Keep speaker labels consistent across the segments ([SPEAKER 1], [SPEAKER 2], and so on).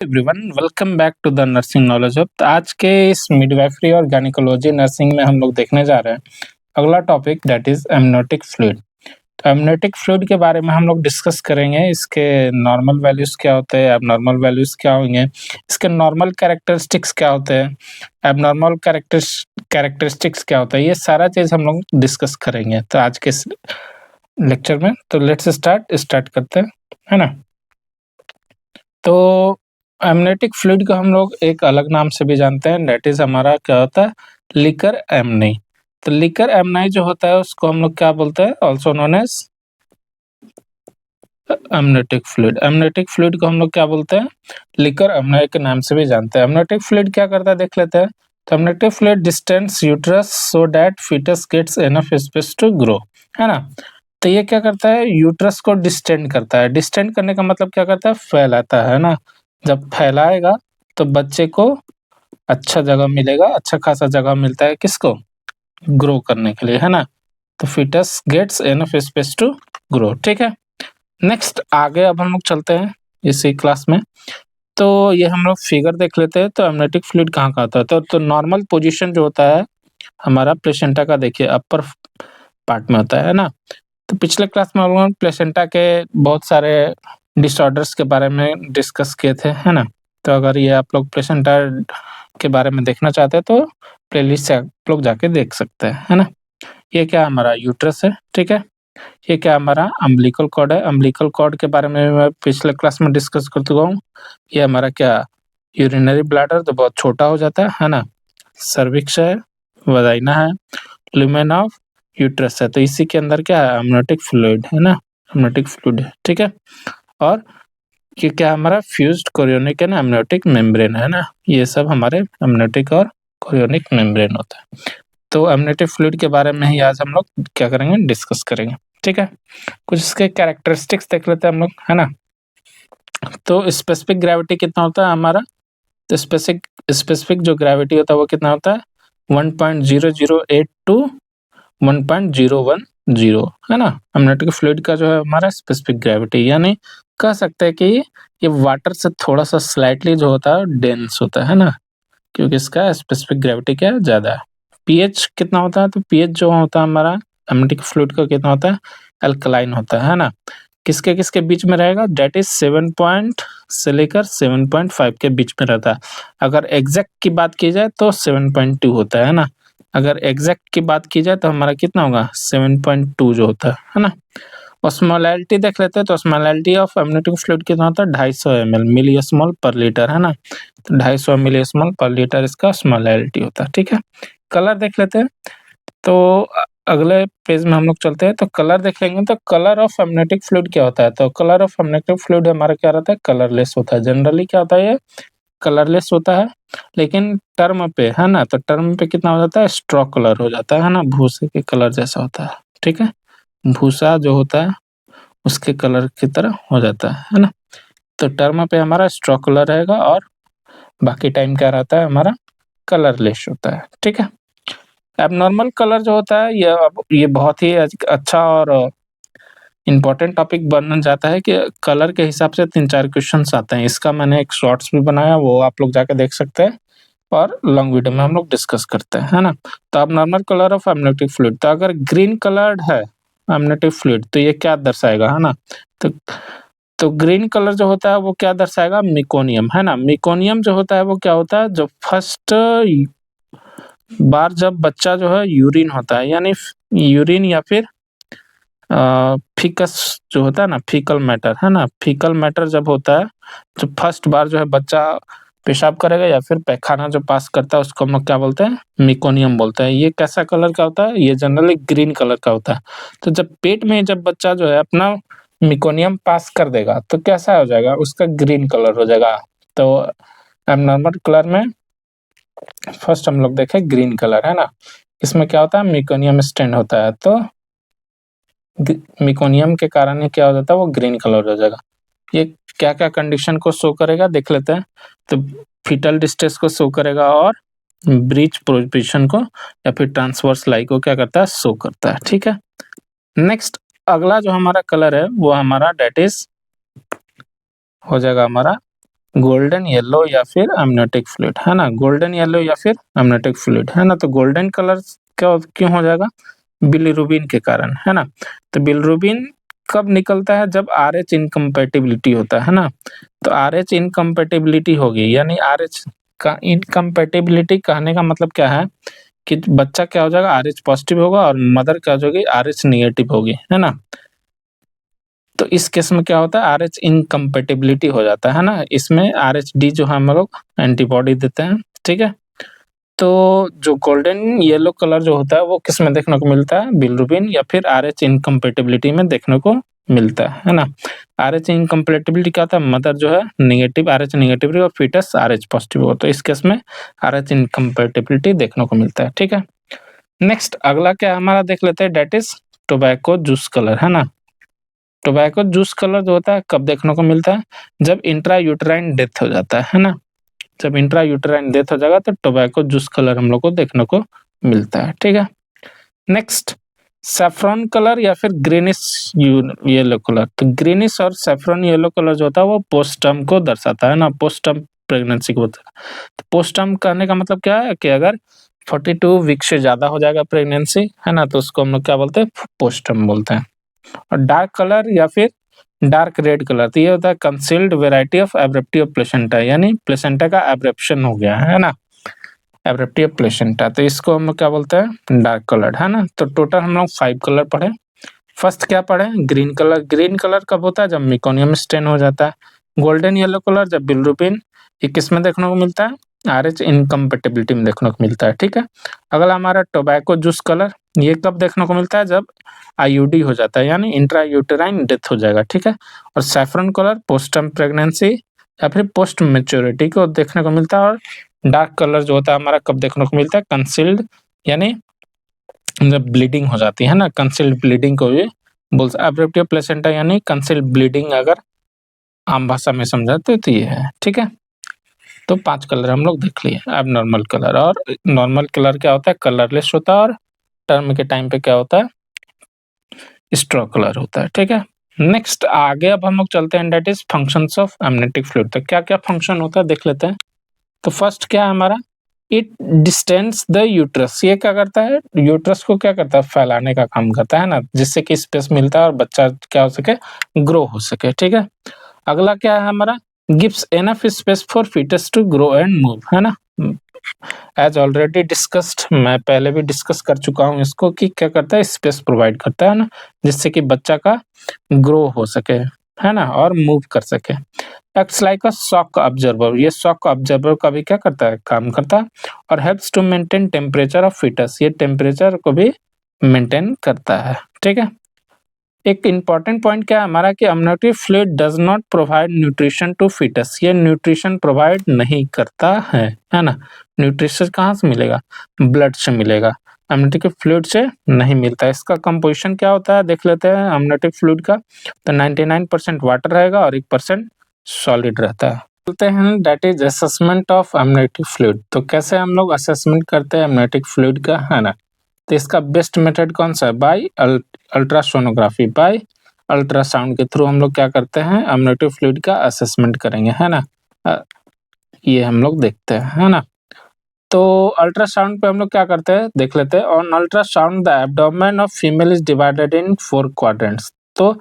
[SPEAKER 1] Everyone, welcome back to the nursing knowledge hub. तो आज के इस मिडवाइफरी और गायनेकोलॉजी नर्सिंग में हम लोग देखने जा रहे हैं अगला topic, that is amniotic fluid. तो एमनियोटिक फ्लूइड के बारे में हम लोग डिस्कस करेंगे। इसके नॉर्मल वैल्यूज क्या होते हैं, एबनॉर्मल वैल्यूज क्या होंगे, इसके नॉर्मल कैरेक्टरिस्टिक्स क्या होते हैं, एबनॉर्मल कैरेक्टरिस्टिक्स क्या होता है, ये सारा चीज हम लोग डिस्कस करेंगे तो आज के लेक्चर में। तो लेट्स स्टार्ट करते हैं, है ना। तो एमनियोटिक फ्लूइड को हम लोग एक अलग नाम से भी जानते हैं, दैट इज हमारा क्या होता है, लिकर एमनी। तो लिकर एमनी जो होता है उसको हम लोग क्या बोलते हैं, also known as amniotic fluid. Amniotic fluid को हम लोग क्या बोलते हैं, लिकर एमनी के नाम से भी जानते हैं। एमनियोटिक फ्लूइड क्या करता है देख लेते हैं। तो amniotic fluid distends uterus so that fetus gets enough space to grow, है ना। तो ये क्या करता है, यूट्रस को डिस्टेंड करता है। डिस्टेंड करने का मतलब क्या करता है, फैलाता है ना। जब फैलाएगा तो बच्चे को अच्छा जगह मिलेगा, अच्छा खासा जगह मिलता है किसको, ग्रो करने के लिए, है ना। तो fetus gets enough space to grow, ठीक है। नेक्स्ट आगे अब हम लोग चलते हैं इसी क्लास में। तो ये हम लोग फिगर देख लेते हैं। तो एमनियोटिक फ्लूइड कहाँ का होता है, तो नॉर्मल पोजीशन जो होता है हमारा प्लेसेंटा का, देखिए अपर पार्ट में होता है ना। तो पिछले क्लास में हम लोग प्लेसेंटा के बहुत सारे डिसऑर्डर्स के बारे में डिस्कस किए थे, है ना। तो अगर ये आप लोग प्लेसेंटा के बारे में देखना चाहते हैं तो प्लेलिस्ट से आप लोग जाके देख सकते हैं, है ना। ये क्या हमारा यूट्रस है, ठीक है। ये क्या हमारा अम्बिलिकल कॉर्ड है। अम्बिलिकल कॉर्ड के बारे में मैं पिछले क्लास में डिस्कस कर चुका हूँ। ये हमारा क्या, यूरिनरी ब्लैडर तो बहुत छोटा हो जाता है ना। सर्विक्स है, वजाइना है, लुमेन ऑफ यूट्रस है। तो इसी के अंदर क्या है, एमनियोटिक फ्लूइड है ना, एमनियोटिक फ्लूइड है, ठीक है। और ये क्या हमारा fused chorionic and amniotic membrane है ना। ये सब हमारे एमनियोटिक और कोरियोनिक मेम्ब्रेन होता है। तो एमनियोटिक फ्लूइड के बारे में ही आज हम लोग क्या करेंगे, डिस्कस करेंगे, ठीक है। कुछ इसके कैरेक्टरिस्टिक्स देख लेते हैं हम लोग, है ना। तो स्पेसिफिक ग्रेविटी कितना होता है हमारा, तो स्पेसिफिक जो ग्रेविटी होता है वो कितना होता है, 1.008 टू 1.010, है ना। एमनियोटिक फ्लूइड का जो है हमारा स्पेसिफिक ग्रेविटी, यानी कह सकते हैं कि ये वाटर से थोड़ा सा स्लाइटली जो होता है डेंस होता है ना, क्योंकि इसका स्पेसिफिक ग्रेविटी क्या है, ज्यादा है। पीएच कितना होता है, तो पीएच जो होता है हमारा एमनियोटिक फ्लूइड का कितना होता है, अल्कलाइन होता है ना। किसके किसके बीच में रहेगा, डेट इज 7 पॉइंट से लेकर 7.5 के बीच में रहता है। अगर एग्जैक्ट की बात की जाए तो 7.2 होता है ना। अगर एग्जैक्ट की बात की जाए तो हमारा कितना होगा, 7.2 जो होता है ना। ऑस्मोलैलिटी देख लेते हैं। तो ऑस्मोलैलिटी ऑफ एमनियोटिक फ्लूइड कितना होता है, 250 ml मिलीस्मॉल पर लीटर, है ना। तो 250 मिलीस्मॉल पर लीटर इसका ऑस्मोलैलिटी होता है, ठीक है। कलर देख लेते हैं। तो अगले पेज में हम लोग चलते हैं। तो कलर देख लेंगे। तो कलर ऑफ एमनियोटिक फ्लूइड क्या होता है, तो कलर ऑफ एमनियोटिक फ्लूइड हमारा क्या रहता है, कलरलेस होता है। जनरली क्या होता है, ये कलरलेस होता है। लेकिन टर्म पे, है ना, तो टर्म पे कितना हो जाता है, स्ट्रॉ कलर हो जाता है ना, भूसे के कलर जैसा होता है, ठीक है। भूसा जो होता है उसके कलर की तरह हो जाता है ना। तो टर्म पे हमारा स्ट्रॉ कलर रहेगा और बाकी टाइम क्या रहता है हमारा, कलरलेस होता है, ठीक है। एबनॉर्मल कलर जो होता है ये बहुत ही अच्छा और इम्पोर्टेंट टॉपिक बन जाता है कि कलर के हिसाब से 3-4 क्वेश्चंस आते हैं। इसका मैंने एक शॉर्ट्स भी बनाया, वो आप लोग जाके देख सकते हैं, और लॉन्ग वीडियो में हम लोग डिस्कस करते हैं, है ना। तो अब normal colour of amniotic fluid, तो अगर ग्रीन कलर्ड है एमनियोटिक फ्लूइड तो ये क्या दर्शाएगा, है ना। तो ग्रीन कलर जो होता है वो क्या दर्शाएगा, मिकोनियम, है ना। मिकोनियम जो होता है वो क्या होता है, जो फर्स्ट बार जब बच्चा जो है यूरिन होता है, यानी यूरिन या फिर फिकस जो होता है ना, फीकल मैटर, है ना। फीकल मैटर जब होता है, जब फर्स्ट बार जो है बच्चा पेशाब करेगा या फिर पैखाना जो पास करता है उसको हम लोग क्या बोलते हैं, मिकोनियम बोलते हैं। ये कैसा कलर का होता है, ये जनरली ग्रीन कलर का होता है। तो जब पेट में जब बच्चा जो है अपना मिकोनियम पास कर देगा तो कैसा हो जाएगा, उसका ग्रीन कलर हो जाएगा। तो एबनॉर्मल कलर में फर्स्ट हम लोग देखें ग्रीन कलर, है ना। इसमें क्या होता है, मिकोनियम स्टैंड होता है, तो मिकोनियम के कारण क्या हो जाता है, वो ग्रीन कलर हो जाएगा। ये क्या क्या कंडीशन को शो करेगा देख लेते हैं। तो फीटल डिस्ट्रेस को शो करेगा, और ब्रीच पोजीशन को या फिर ट्रांसवर्स लाई को क्या करता है, शो करता है, ठीक है। नेक्स्ट अगला जो हमारा कलर है वो हमारा डेट इज हो जाएगा हमारा गोल्डन येलो या फिर अमनियोटिक फ्लूइड, है ना, गोल्डन येलो या फिर अमनियोटिक फ्लूइड, है ना। तो गोल्डन कलर क्यों हो जाएगा? बिलीरुबिन के कारण, है ना। तो बिलीरुबिन कब निकलता है? जब RH इनकम्पैटिबिलिटी होता है ना। तो RH इनकम्पैटिबिलिटी होगी, यानी RH का इनकम्पैटिबिलिटी कहने का मतलब क्या है कि बच्चा क्या हो जाएगा? RH पॉजिटिव होगा और मदर क्या हो जाएगी? RH नेगेटिव होगी, है ना। तो इस केस में क्या होता है? RH इनकम्पैटिबिलिटी हो जाता है ना। इसमें RHD जो हम लोग एंटीबॉडी देते हैं, ठीक है। तो जो गोल्डन येलो कलर जो होता है वो किस में देखने को मिलता है? बिलीरुबिन या फिर RH इनकम्पैटिबिलिटी में देखने को मिलता है ना। RH इनकम्पैटिबिलिटी क्या होता है? मदर जो है नेगेटिव, RH नेगेटिव और फीटस RH पॉजिटिव हो, तो इस केस में RH इनकम्पैटिबिलिटी देखने को मिलता है, ठीक है। नेक्स्ट अगला क्या हमारा देख लेते हैं, that is tobacco juice colour, है ना। टोबैको जूस कलर जो होता है कब देखने को मिलता है? जब इंट्रायूटेराइन डेथ हो जाता है ना। जब इंट्रायूटेराइन डेथ हो जाएगा तो टोबैको जूस कलर हम लोग को देखने को मिलता है, ठीक है। नेक्स्ट सैफरन कलर या फिर ग्रीनिश येलो कलर। तो ग्रीनिश और सैफरन येलो कलर जो होता है वो पोस्टर्म को दर्शाता है ना, पोस्टर्म प्रेगनेंसी को होता है। तो पोस्टर्म कहने का मतलब क्या है कि अगर 42 वीक से ज्यादा हो जाएगा प्रेगनेंसी, है ना, तो उसको हम लोग क्या बोलते हैं? पोस्टर्म बोलते हैं। और डार्क कलर या फिर डार्क रेड कलर, तो ये होता है concealed variety of abruptio of placenta, यानी प्लेसेंटा का एब्रेप्शन हो गया है ना, एब्रेप्टी ऑफ प्लेसेंटा। तो इसको हम लोग क्या बोलते हैं? डार्क कलर, है ना। तो टोटल हम लोग 5 कलर पढ़े। फर्स्ट क्या पढ़े? Green colour. ग्रीन कलर कब होता है? जब मेकोनियम स्टेन हो जाता है। गोल्डन येलो कलर जब बिलीरुबिन, ये किस में देखने को मिलता है? RH इनकम्पैटिबिलिटी में देखने को मिलता है, ठीक है। अगला हमारा टोबैको जूस कलर, ये कब देखने को मिलता है? जब IUD हो जाता है, यानी इंट्रायूटेराइन डेथ हो जाएगा, ठीक है। और सैफरन कलर पोस्टर्म प्रेगनेंसी या फिर पोस्ट मैच्योरिटी को देखने को मिलता है। और डार्क कलर जो होता है हमारा कब देखने को मिलता है? कंसील्ड, यानी जब ब्लीडिंग हो जाती है ना, कंसील्ड ब्लीडिंग को भी बोलते हैं। एब्रेप्टिव प्लेसेंटा यानी कंसील्ड ब्लीडिंग, अगर आम भाषा में समझाते तो ये है, ठीक है। तो 5 कलर हम लोग देख लिए। अब नॉर्मल कलर, और नॉर्मल कलर क्या होता है? कलरलेस होता है, और टर्म के टाइम पे क्या होता है? स्ट्रॉ कलर होता है, ठीक है। नेक्स्ट आगे अब हम लोग चलते हैं, that is functions of amniotic fluid. तो क्या क्या फंक्शन होता है देख लेते हैं। तो फर्स्ट क्या है हमारा? It distance the uterus. ये क्या करता है? यूट्रस को क्या करता है? फैलाने का काम करता है ना, जिससे कि स्पेस मिलता है और बच्चा क्या हो सके? ग्रो हो सके, ठीक है। अगला क्या है हमारा? Gives enough space for fetus to grow and move, है ना। एज ऑलरेडी डिस्कस्ड, मैं पहले भी डिस्कस कर चुका हूँ इसको, कि क्या करता है? स्पेस प्रोवाइड करता है ना, जिससे कि बच्चा का ग्रो हो सके, है ना, और मूव कर सके। Acts like a shock absorber. ये शॉक ऑब्जर्वर का भी क्या करता है? काम करता है। और helps to maintain temperature of fetus, ये टेम्परेचर को भी मेंटेन करता है, ठीक है। एक इंपॉर्टेंट पॉइंट क्या है हमारा, कि amniotic fluid does not provide nutrition to foetus. ये न्यूट्रिशन प्रोवाइड नहीं करता है ना। न्यूट्रिशन कहाँ से मिलेगा? ब्लड से मिलेगा, अमनियोटिक फ्लूइड से नहीं मिलता। इसका कंपोजिशन क्या होता है देख लेते हैं अमनियोटिक फ्लूइड का। तो 99% वाटर रहेगा और 1% सॉलिड रहता है। बोलते हैं that is assessment of amniotic fluid. तो कैसे हम लोग असेसमेंट करते हैं अमनियोटिक फ्लूइड का, है ना। तो इसका बेस्ट मेथड कौन सा है? बाय अल्ट्रासोनोग्राफी, बाय अल्ट्रासाउंड के थ्रू हम लोग क्या करते हैं? अमनियोटिक फ्लूइड का असेसमेंट करेंगे, है ना। ये हम लोग देखते हैं, है ना। तो अल्ट्रासाउंड पे हम लोग क्या करते हैं देख लेते हैं। On ultrasound the abdomen of female is divided in 4 quadrants. तो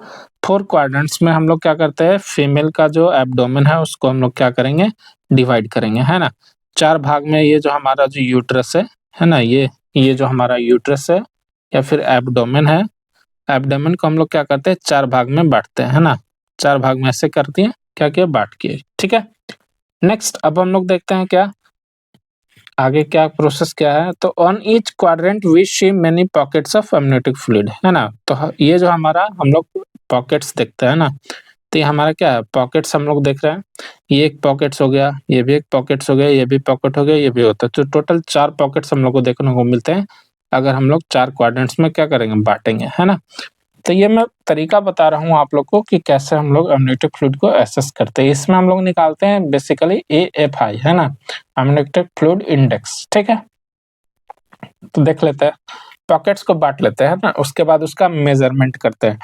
[SPEAKER 1] 4 क्वाड्रेंट्स में हम लोग क्या करते हैं? फीमेल का जो एब्डोमेन है उसको हम लोग क्या करेंगे? डिवाइड करेंगे, है ना। 4 भाग में ये जो हमारा जो यूट्रस है ना, ये जो हमारा यूट्रस है या फिर एब्डोमेन है, एब्डोमेन को हम लोग क्या करते हैं? 4 भाग में बांटते हैं, है ना। 4 भाग में ऐसे करती है, क्या किया? बांट के, ठीक है। नेक्स्ट अब हम लोग देखते हैं क्या आगे क्या प्रोसेस क्या है। तो on each quadrant we see many pockets of amniotic fluid, है ना। तो ये जो हमारा हम लोग पॉकेट्स देखते हैं ना, तो ये हमारा क्या है? पॉकेट्स हम लोग देख रहे हैं। ये एक पॉकेट्स हो गया, ये भी एक पॉकेट्स हो गया, ये भी पॉकेट हो गया, ये भी होता है। तो टोटल 4 पॉकेट्स हम लोग को देखने को मिलते हैं अगर हम लोग 4 क्वाड्रेंट्स में क्या करेंगे? बांटेंगे, है ना। तो ये मैं तरीका बता रहा हूँ आप लोग को कि कैसे हम लोग अमनियोटिक फ्लूइड को एसेस करते हैं। इसमें हम लोग निकालते हैं बेसिकली AFI, है ना, अमनियोटिक फ्लूइड इंडेक्स, ठीक है। तो देख लेते हैं, पॉकेट्स को बांट लेते हैं ना, उसके बाद उसका मेजरमेंट करते हैं।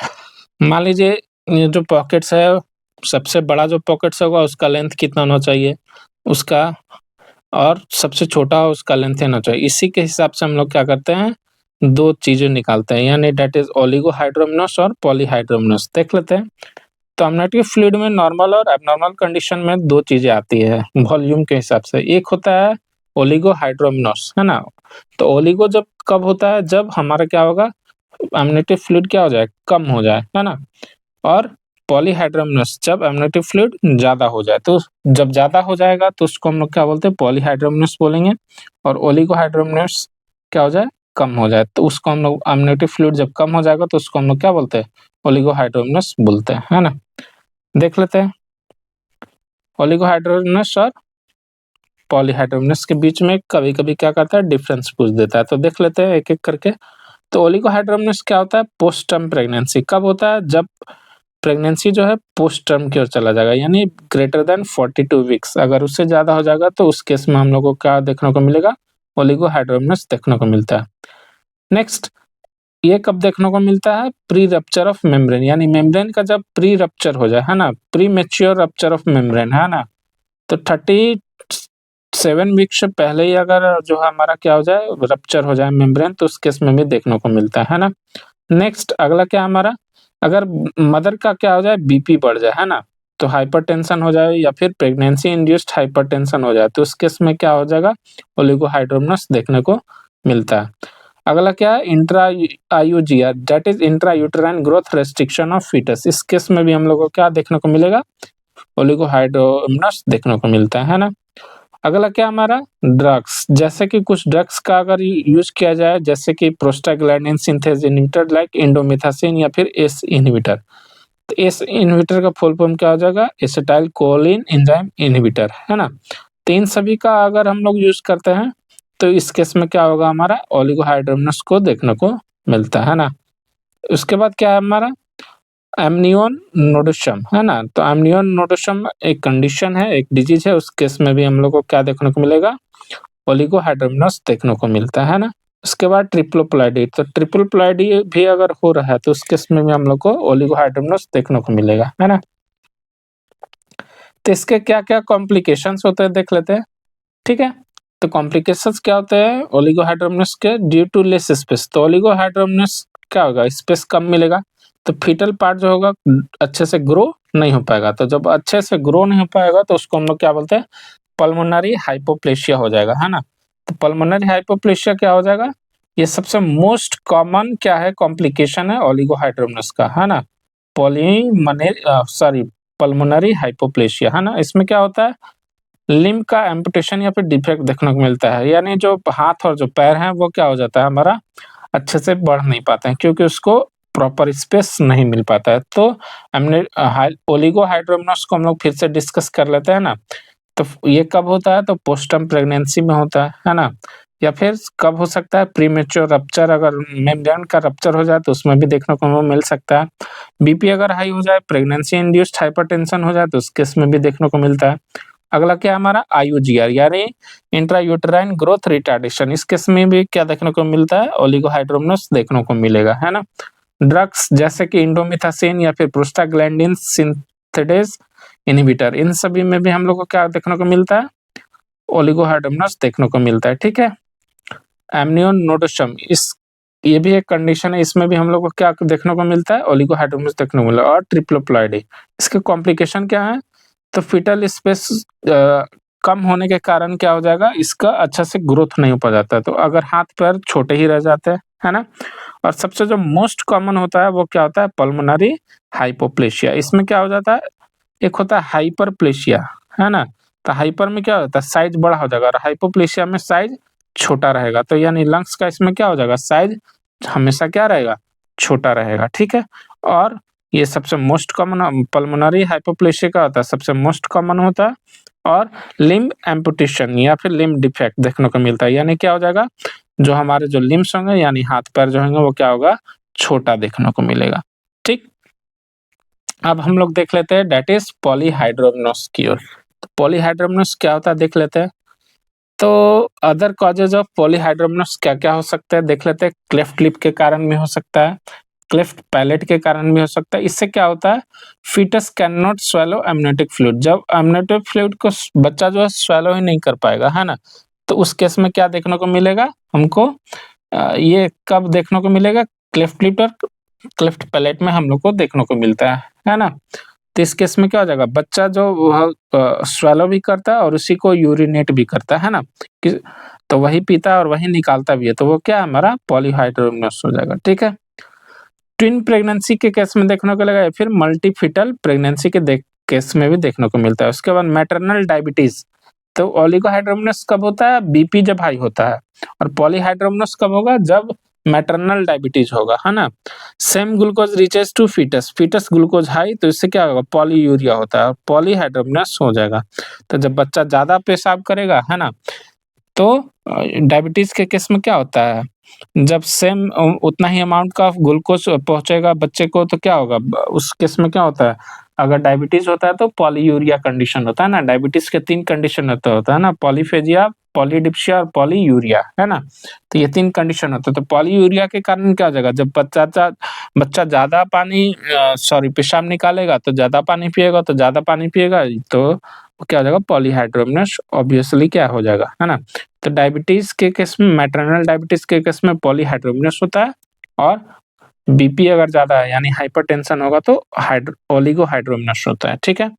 [SPEAKER 1] मान लीजिए ये जो पॉकेट्स है सबसे बड़ा जो पॉकेट्स होगा उसका लेंथ कितना होना चाहिए, उसका और सबसे छोटा हो उसका लेंथ होना चाहिए। इसी के हिसाब से हम लोग क्या करते हैं, 2 चीज़ें निकालते हैं, यानी दैट इज़ ओलिगोहाइड्रोमिनस और पॉलीहाइड्रोमिनस। देख लेते हैं। तो अमनेटिक फ्लूइड में नॉर्मल और एब्नॉर्मल कंडीशन में 2 चीज़ें आती है वॉल्यूम के हिसाब से। एक होता है ओलिगोहाइड्रोमिनस, है ना? तो ओलिगो जब कब होता है, जब हमारा क्या होगा, अमनेटिक फ्लूइड क्या हो जाए, कम हो जाए, है ना? और पॉलीहाइड्रोमिनस जब अमनेटिक फ्लूइड ज़्यादा हो जाए। तो जब ज़्यादा हो जाएगा तो उसको हम लोग क्या बोलते हैं, पॉलीहाइड्रोमिनस बोलेंगे। और ओलिगोहाइड्रोमिनस क्या हो जाए, कम हो जाए, तो उसको हम लोग अमनेटिक फ्लूइड जब कम हो जाएगा तो उसको हम लोग क्या बोलते हैं, ओलिगोहाइड्रोमिनस बोलते हैं, है ना? देख लेते हैं। ओलिगोहाइड्रोमिनस और पॉलीहाइड्रोमिनस के बीच में कभी-कभी क्या करता है, डिफरेंस पूछ देता है। तो देख लेते हैं एक-एक करके। तो ओलिगोहाइड्रोमिनस क्या होता है, पोस्ट टर्म प्रेगनेंसी कब होता है, जब प्रेगनेंसी जो है पोस्ट टर्म की ओर चला जाएगा, यानी ग्रेटर देन 42 वीक्स। अगर उससे ज़्यादा हो जाएगा तो उस केस में हम लोग को क्या देखने को मिलेगा, ओलिगोहाइड्रोमिनस देखने को मिलता है। नेक्स्ट, ये कब देखने को मिलता है, प्री रप्चर ऑफ मेम्ब्रेन, यानी मेम्ब्रेन का जब प्री रप्चर हो जाए, है ना? Pre mature rupture of membrane, है ना? तो 37 वीक से पहले ही अगर जो हमारा क्या हो जाए, रप्चर हो जाए मेम्ब्रेन, तो उस केस में भी देखने को मिलता है ना? नेक्स्ट अगला क्या हमारा, अगर मदर का क्या हो जाए, बीपी बढ़ जाए, है ना? तो हाइपरटेंशन हो जाए या फिर प्रेगनेंसी इंड्यूस्ड हाइपरटेंशन हो जाए, तो उस केस में क्या हो जाएगा, ओलिगोहाइड्रोमिनस देखने को मिलता है। अगला क्या है, intra IUGR, that is intra uterine growth restriction of fetus. इस केस में भी हम लोग को क्या देखने को मिलेगा, ओलिगोहाइड्रोमिनस देखने को मिलता है ना? अगला क्या हमारा, ड्रग्स, जैसे कि कुछ ड्रग्स का अगर यूज किया जाए, जैसे कि prostaglandin synthase inhibitor like indomethacin या फिर एस इनहिबिटर। तो एस इनहिबिटर का फुल फॉर्म क्या हो जाएगा, एसिटाइल कोलिन एंजाइम इनहिबिटर, है ना? तो इन सभी का अगर हम लोग यूज करते हैं तो इस केस में क्या होगा, हमारा ओलिगोहाइड्रोमिनस को देखने को मिलता है ना? उसके बाद क्या है हमारा, एमनियोन नोडुशम, है ना? तो एमनियोन नोडुशम एक कंडीशन है, एक डिजीज है, उस केस में भी हम लोग को क्या देखने को मिलेगा, ओलिगोहाइड्रोमिनस देखने को मिलता है ना? उसके बाद ट्रिप्लोप्लाइडी, तो ट्रिप्लोप्लाइडी भी अगर हो रहा है तो उस केस में भी हम लोग को ओलिगोहाइड्रोमिनस देखने को मिलेगा, है ना? तो इसके क्या-क्या कॉम्प्लिकेशंस होते हैं देख लेते हैं, ठीक है? तो कॉम्प्लिकेशंस क्या होते हैं ओलिगोहाइड्रोमिनस के, ड्यू टू लेस स्पेस। तो ओलिगोहाइड्रोमिनस क्या होगा, स्पेस कम मिलेगा, तो फीटल पार्ट जो होगा अच्छे से ग्रो नहीं हो पाएगा। तो जब अच्छे से ग्रो नहीं हो पाएगा तो उसको हम लोग क्या बोलते हैं, पल्मोनरी हाइपोप्लेशिया हो जाएगा, है ना? तो पल्मोनरी हाइपोप्लेशिया क्या हो जाएगा, ये सबसे मोस्ट कॉमन क्या है, कॉम्प्लिकेशन है ओलिगोहाइड्रोमिनस का, है ना? पल्मोनरी हाइपोप्लेशिया, है ना? इसमें क्या होता है, लिम्ब का एम्पुटेशन या फिर डिफेक्ट देखने को मिलता है, यानी जो हाथ और जो पैर हैं वो क्या हो जाता है हमारा, अच्छे से बढ़ नहीं पाते हैं क्योंकि उसको प्रॉपर स्पेस नहीं मिल पाता है। तो हमने ओलिगोहाइड्रोमिनस को हम लोग फिर से डिस्कस कर लेते हैं ना। तो ये कब होता है, तो पोस्टम प्रेगनेंसी में होता है ना? या फिर कब हो सकता है, प्रीमेच्योर रप्चर, अगर मेम्ब्रेन का रप्चर हो जाए तो उसमें भी देखने को मिल सकता है। बीपी अगर हाई हो जाए, प्रेगनेंसी इंड्यूस्ड हाइपरटेंशन हो जाए तो उस केस में भी देखने को मिलता है। अगला क्या हमारा, आईयूजीआर यानी इंट्रायूटेराइन ग्रोथ रिटार्डेशन, इस केस में भी क्या देखने को मिलता है, ओलिगोहाइड्रोमिनस देखने को मिलेगा, है ना? ड्रग्स जैसे कि इंडोमिथासिन या फिर प्रोस्टाग्लैंडिन सिंथेडेज इनहिबिटर, इन सभी में भी हम लोग को क्या देखने को मिलता है, ओलिगोहाइड्रोमिनस देखने को मिलता है, ठीक है? एमनियोन नोडुशम, इस ये भी एक कंडीशन है, इसमें भी हम लोग को क्या देखने को मिलता है, ओलिगोहाइड्रोमिनस देखने को मिला। और ट्रिप्लोप्लाइडी, इसके कॉम्प्लिकेशन क्या है, तो फीटल स्पेस कम होने के कारण क्या हो जाएगा, इसका अच्छा से ग्रोथ नहीं हो पा जाता है, तो अगर हाथ पैर छोटे ही रह जाते हैं, है ना? और सबसे जो मोस्ट कॉमन होता है वो क्या होता है, पल्मोनरी हाइपोप्लेशिया। इसमें क्या हो जाता है, एक होता है हाइपरप्लेशिया, है ना? तो हाइपर में क्या होता है, साइज बड़ा हो जाएगा, और हाइपोप्लेशिया में साइज छोटा रहेगा। तो यानी लंग्स का इसमें क्या हो जाएगा, साइज हमेशा क्या रहेगा, छोटा रहेगा, ठीक है? और ये सबसे मोस्ट कॉमन पल्मोनरी हाइपोप्लेशिया का होता है, सबसे मोस्ट कॉमन होता है। और लिम्ब एम्पुटेशन या फिर लिम्ब डिफेक्ट देखने को मिलता है, यानी क्या हो जाएगा, जो हमारे जो लिम्ब्स होंगे यानी हाथ पैर जो होंगे वो क्या होगा, छोटा देखने को मिलेगा, ठीक? अब हम लोग देख लेते हैं दैट इज पॉलीहाइड्रोमिनस की ओर। तो पॉलीहाइड्रोमिनस क्या होता है देख लेते हैं। तो अदर कॉजेज ऑफ पॉलीहाइड्रोमिनस क्या-क्या हो सकते हैं देख लेते हैं। क्लेफ्ट लिप के कारण भी हो सकता है, क्लेफ्ट पैलेट के कारण भी हो सकता है। इससे क्या होता है, fetus can not swallow amniotic fluid, जब एमनियोटिक फ्लूइड को बच्चा जो है स्वेलो ही नहीं कर पाएगा, है ना, तो उस केस में क्या देखने को मिलेगा हमको, ये कब देखने को मिलेगा, क्लेफ्ट लिप और क्लेफ्ट पैलेट में हम लोग को देखने को मिलता है ना। तो इस केस में क्या हो जाएगा, बच्चा जो वह स्वेलो भी करता है और उसी को यूरिनेट भी करता है ना, तो वही पीता है और वही निकालता भी है, तो वो क्या हमारा पॉलीहाइड्रोमिनस हो जाएगा, ठीक है। ट्विन प्रेगनेंसी के केस में देखने को लगा, या फिर मल्टीफिटल प्रेगनेंसी के केस में भी देखने को मिलता है। उसके बाद मैटरनल डायबिटीज, तो ओलिगोहाइड्रोमिनस कब होता है, बीपी जब हाई होता है, और पॉलीहाइड्रोमिनस कब होगा, जब मैटरनल डायबिटीज होगा, है ना। Same glucose reaches to fetus, fetus glucose high, तो इससे क्या होगा, पॉलीयूरिया होता है और पॉलीहाइड्रोमिनस हो जाएगा। तो जब बच्चा ज्यादा पेशाब करेगा, है ना, तो डायबिटीज के केस में क्या होता है, जब सेम उतना ही अमाउंट का ग्लूकोज पहुंचेगा बच्चे को, तो क्या होगा, उस केस में क्या होता है, अगर डायबिटीज होता है तो पॉलीयूरिया कंडीशन होता है ना। डायबिटीज के 3 कंडीशन होता है ना, पॉलीफेजिया, पॉलीडिप्सिया और पॉलीयूरिया, है ना। तो ये 3 कंडीशन होता है। तो पॉलीयूरिया के कारण क्या हो जाएगा, जब बच्चा ज्यादा पानी पेशाब निकालेगा तो ज्यादा पानी पिएगा, तो ज्यादा पानी पिएगा तो क्या हो जाएगा, पॉलीहाइड्रोमिनस ऑब्वियसली क्या हो जाएगा, है ना। तो डायबिटीज के केस में, मैटरनल डायबिटीज के केस में पॉलीहाइड्रोमिनस होता है, और बीपी अगर ज्यादा है यानी हाइपरटेंशन होगा तो ओलिगोहाइड्रोमिनस होता है, ठीक है।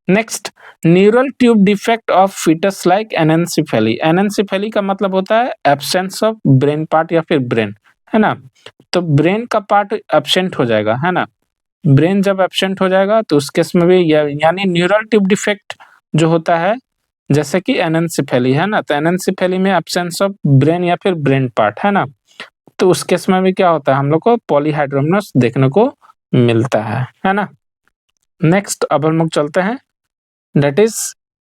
[SPEAKER 1] Next, neural tube defect of fetus like anencephaly, anencephaly का मतलब होता है एब्सेंस ऑफ ब्रेन पार्ट या फिर ब्रेन, है ना। तो ब्रेन का पार्ट एब्सेंट हो जाएगा, है ना। ब्रेन जब एब्सेंट हो जाएगा तो उस केस में भी यानी न्यूरल ट्यूब डिफेक्ट जो होता है, जैसे कि एनेंसिफेली, है ना, तो एनेंसिफेली में एब्सेंस ऑफ ब्रेन या फिर ब्रेन पार्ट, है ना, तो उस केस में भी क्या होता है, हम लोग को पॉलीहाइड्रोमिनस देखने को मिलता है ना। नेक्स्ट अब हम लोग चलते हैं, दैट इज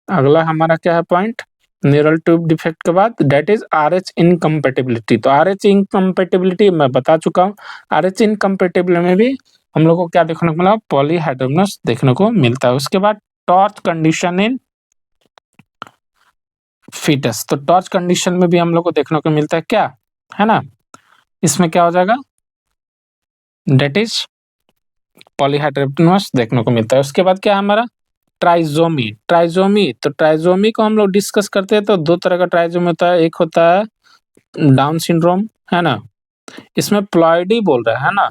[SPEAKER 1] अगला हमारा क्या है पॉइंट, न्यूरल ट्यूब डिफेक्ट के बाद दैट इज आरएच इनकम्पेटिबिलिटी। तो आरएच इनकम्पेटिबिलिटी मैं बता चुका हूँ। आरएच इनकम्पेटिबिलिटी में भी हम लोग को क्या देखने को मिला, पॉलीहाइड्रोमिनस देखने को मिलता है। उसके बाद टॉर्च कंडीशन इन फीटस, तो टॉर्च कंडीशन में भी हम लोग को देखने को मिलता है क्या, है ना, इसमें क्या हो जाएगा, डेट इज पॉलीहाइड्रोमिनस देखने को मिलता है। उसके बाद क्या है हमारा, ट्राइजोमी, ट्राइजोमी, तो ट्राइजोमी को हम लोग डिस्कस करते हैं तो 2 तरह का ट्राइजोमी होता है, एक होता है डाउन सिंड्रोम, है ना, इसमें प्लॉइडी बोल रहा है ना।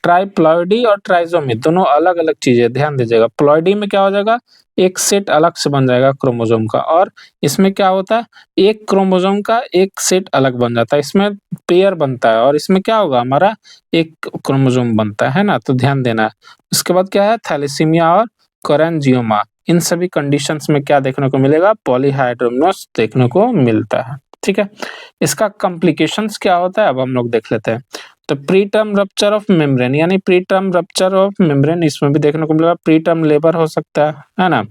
[SPEAKER 1] ट्राइप्लॉइडी और ट्राइजोमी दोनों अलग अलग चीजें, ध्यान दीजिएगा। प्लॉइडी में क्या हो जाएगा, एक सेट अलग से बन जाएगा क्रोमोसोम का, और इसमें क्या होता है, एक क्रोमोसोम का एक सेट अलग बन जाता है, इसमें पेयर बनता है, और इसमें क्या होगा हमारा एक क्रोमोसोम बनता है ना, तो ध्यान देना है। उसके बाद क्या है, थैलेसीमिया और कोरेंजियोमा, इन सभी कंडीशंस में क्या देखने को मिलेगा, पॉलीहाइड्रोमिनस देखने को मिलता है, ठीक है। इसका कॉम्प्लिकेशंस क्या होता है अब हम लोग देख लेते हैं। तो preterm rupture of membrane, यानी preterm rupture of membrane, इसमें भी देखने को मिलेगा। प्री टर्म लेबर हो सकता है ना,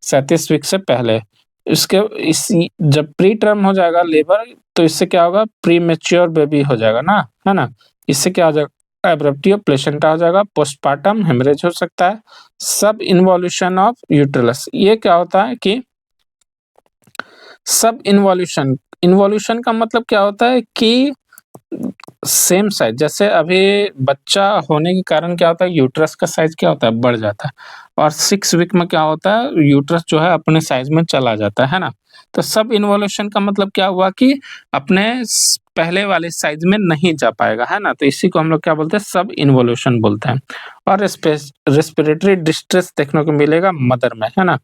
[SPEAKER 1] 37 वीक से पहले। इसके इस जब प्री टर्म हो जाएगा लेबर, तो इससे क्या होगा, प्री मेच्योर बेबी हो जाएगा ना, है ना। इससे क्या हो जाएगा, एब्रप्टिव प्लेसेंटा हो जाएगा। पोस्टपार्टम हेमरेज हो सकता है। सब इन्वॉल्यूशन ऑफ यूट्रस, ये क्या होता है कि सब इन्वॉल्यूशन, इन्वॉल्यूशन का मतलब क्या होता है कि सेम साइज, जैसे अभी बच्चा होने के कारण क्या होता है, यूट्रस का साइज क्या होता है, बढ़ जाता है, और 6 वीक में क्या होता है, यूट्रस जो है अपने साइज में चला जाता है ना। तो सब इन्वॉल्यूशन का मतलब क्या हुआ कि अपने पहले वाले साइज में नहीं जा पाएगा, है ना, तो इसी को हम लोग क्या बोलते हैं, सब इन्वॉल्यूशन बोलते हैं। और रेस्पिरेटरी डिस्ट्रेस देखने को मिलेगा मदर में, है ना।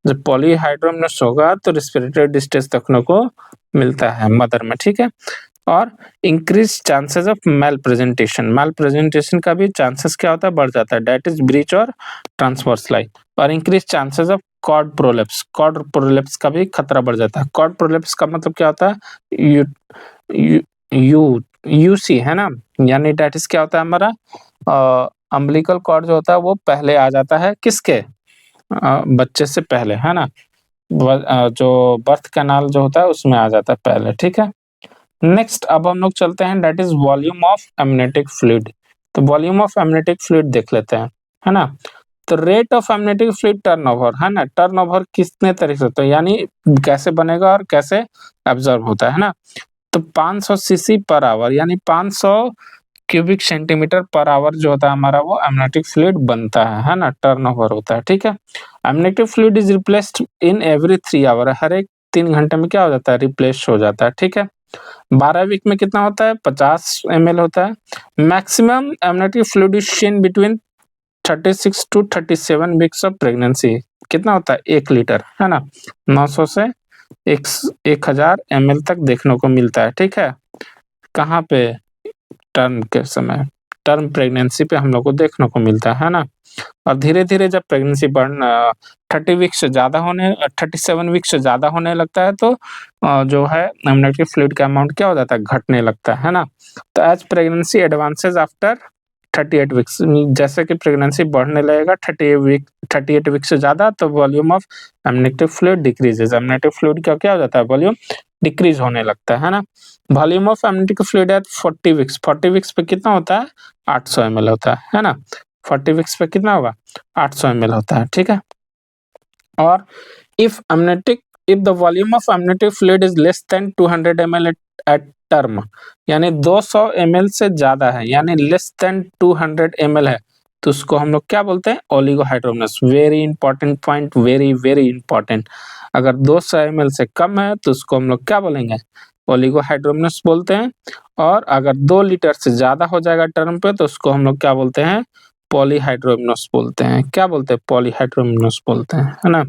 [SPEAKER 1] जब पॉलीहाइड्रोमिनस होगा तो रेस्पिरेटरी डिस्ट्रेस देखने को मिलता है मदर में, ठीक है। और increase chances of mal presentation, mal presentation का भी चांसेस क्या होता है, बढ़ जाता है, डेट इज ब्रीच और ट्रांसवर्स लाइन। और increase chances of cord prolapse, cord prolapse का भी खतरा बढ़ जाता है। कॉर्ड प्रोलेप्स का मतलब क्या होता है, यूसी, है ना, यानी डेट इज क्या होता है हमारा, अम्बिलिकल कॉर्ड जो होता है वो पहले आ जाता है किसके, बच्चे से पहले, है ना, जो बर्थ कैनाल जो होता है उसमें आ जाता है पहले, ठीक है। नेक्स्ट अब हम लोग चलते हैं, that is volume of amniotic fluid. तो वॉल्यूम ऑफ एमनियोटिक फ्लूइड देख लेते हैं, है ना। तो rate of amniotic fluid turnover, है ना, टर्नओवर कितने तरीके से होता है, यानी कैसे बनेगा और कैसे एब्जॉर्ब होता है ना। तो 500 सीसी पर आवर, यानी 500 क्यूबिक सेंटीमीटर पर आवर जो होता है हमारा वो एमनियोटिक फ्लूइड बनता है ना, टर्नओवर होता है, ठीक है। Amniotic fluid is replaced in every 3 hour, हर एक 3 घंटे में क्या हो जाता है, रिप्लेस हो जाता है, ठीक है। 12 वीक में कितना होता है, 50 ml होता है। Maximum amniotic fluid is seen between 36 to 37 weeks of pregnancy, कितना होता है, 1 लीटर, है ना, 900 से 1000 ml तक देखने को मिलता है, ठीक है। कहाँ पे, टर्म के समय, टर्म प्रेगनेंसी पे हम लोग को देखने को मिलता है ना। और धीरे-धीरे जब प्रेगनेंसी 30 वीक से ज़्यादा होने 37 वीक से ज़्यादा होने लगता है तो जो है एमनियोटिक फ्लूइड का अमाउंट क्या हो जाता है, घटने लगता है ना। तो as pregnancy advances after 38 weeks, जैसे कि प्रेगनेंसी बढ़ने लगेगा 38 वीक से ज़्यादा तो volume of amniotic fluid decreases, amniotic fluid का क्या हो जाता है, वॉल्यूम डिक्रीज होने लगता है ना। Volume of amniotic fluid at 40 weeks पे कितना होता है, 800 ml होता है ना। 40 वीक्स पे कितना होगा, 800 ml होता है, ठीक है। और if the volume of amniotic fluid is less than 200 ml at term, यानी 200 ml से ज्यादा है, यानी less than 200 ml है, तो उसको हम लोग क्या बोलते हैं, oligohydramnios. Very important point, very very important. अगर 200 ml से कम है तो उसको हम लोग क्या बोलेंगे, ओलिगोहाइड्रोमनस बोलते हैं। और अगर 2 लीटर से ज्यादा हो जाएगा टर्म पे तो उसको हम लोग क्या बोलते हैं, पॉलीहाइड्रोमनस बोलते हैं। क्या बोलते हैं, पॉलीहाइड्रोमनस बोलते हैं, है ना।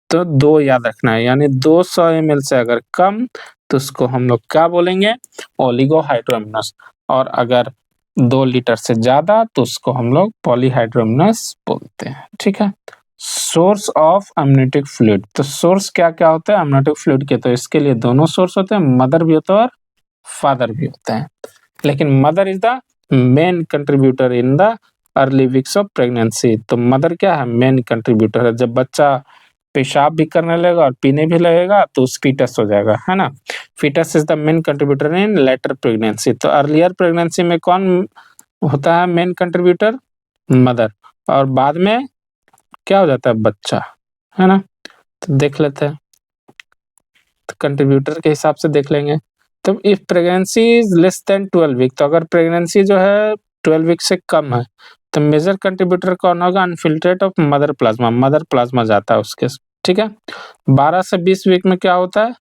[SPEAKER 1] तो 2 याद रखना है, यानी 200 ml से अगर कम तो उसको हम लोग क्या बोलेंगे, ओलिगोहाइड्रोमनस। और अगर 2 लीटर से ज्यादा तो उसको हम लोग पॉलीहाइड्रोमनस बोलते हैं, ठीक है। सोर्स ऑफ एमनियोटिक फ्लूइड, तो सोर्स क्या क्या होता है एमनियोटिक फ्लूइड के, तो इसके लिए दोनों सोर्स होते हैं, मदर भी होता है और फादर भी होते हैं। लेकिन mother is the main contributor in the early weeks of pregnancy. तो मदर क्या है, मेन कंट्रीब्यूटर है। जब बच्चा पेशाब भी करने लगेगा और पीने भी लगेगा तो उस फीटस हो जाएगा, है ना। Fetus is the main contributor in later pregnancy. तो अर्लियर प्रेगनेंसी में कौन होता है मेन कंट्रीब्यूटर, मदर, और बाद में क्या हो जाता है, बच्चा, है ना। तो देख लेते हैं, तो कंट्रीब्यूटर के हिसाब से देख लेंगे। तो if pregnancy is less than 12 week, तो अगर प्रेगनेंसी जो है 12 वीक से कम है तो मेजर कंट्रीब्यूटर कौन होगा, ultrafiltrate of mother plasma, mother plasma जाता है उसके, ठीक है। 12 से 20 वीक में क्या होता है,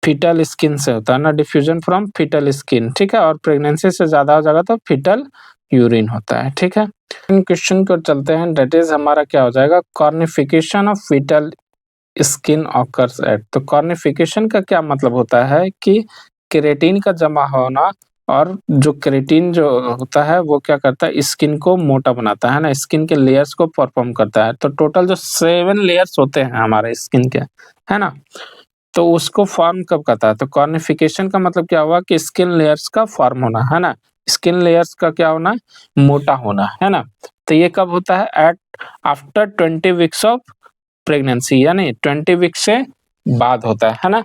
[SPEAKER 1] फीटल स्किन से होता है ना, डिफ्यूजन फ्रॉम फीटल स्किन, ठीक है। और प्रेगनेंसी से ज्यादा हो जाएगा तो फीटल यूरिन होता है, ठीक है। क्वेश्चन को चलते हैं, दैट इज हमारा क्या हो जाएगा, cornification of fetal skin occurs at. तो कॉर्निफिकेशन का क्या मतलब होता है कि केराटिन का जमा होना, और जो केराटिन जो होता है वो क्या करता है, स्किन को मोटा बनाता है ना, स्किन के लेयर्स को परफॉर्म करता है। तो टोटल जो 7 लेयर्स होते हैं हमारे स्किन के, है ना, तो उसको फॉर्म कब करता है, तो कॉर्निफिकेशन का मतलब क्या हुआ कि स्किन लेयर्स का फॉर्म होना, है ना, स्किन लेयर्स का क्या होना, मोटा होना, है ना। तो ये कब होता है, at after 20 weeks of pregnancy, यानी 20 वीक से बाद होता है ना।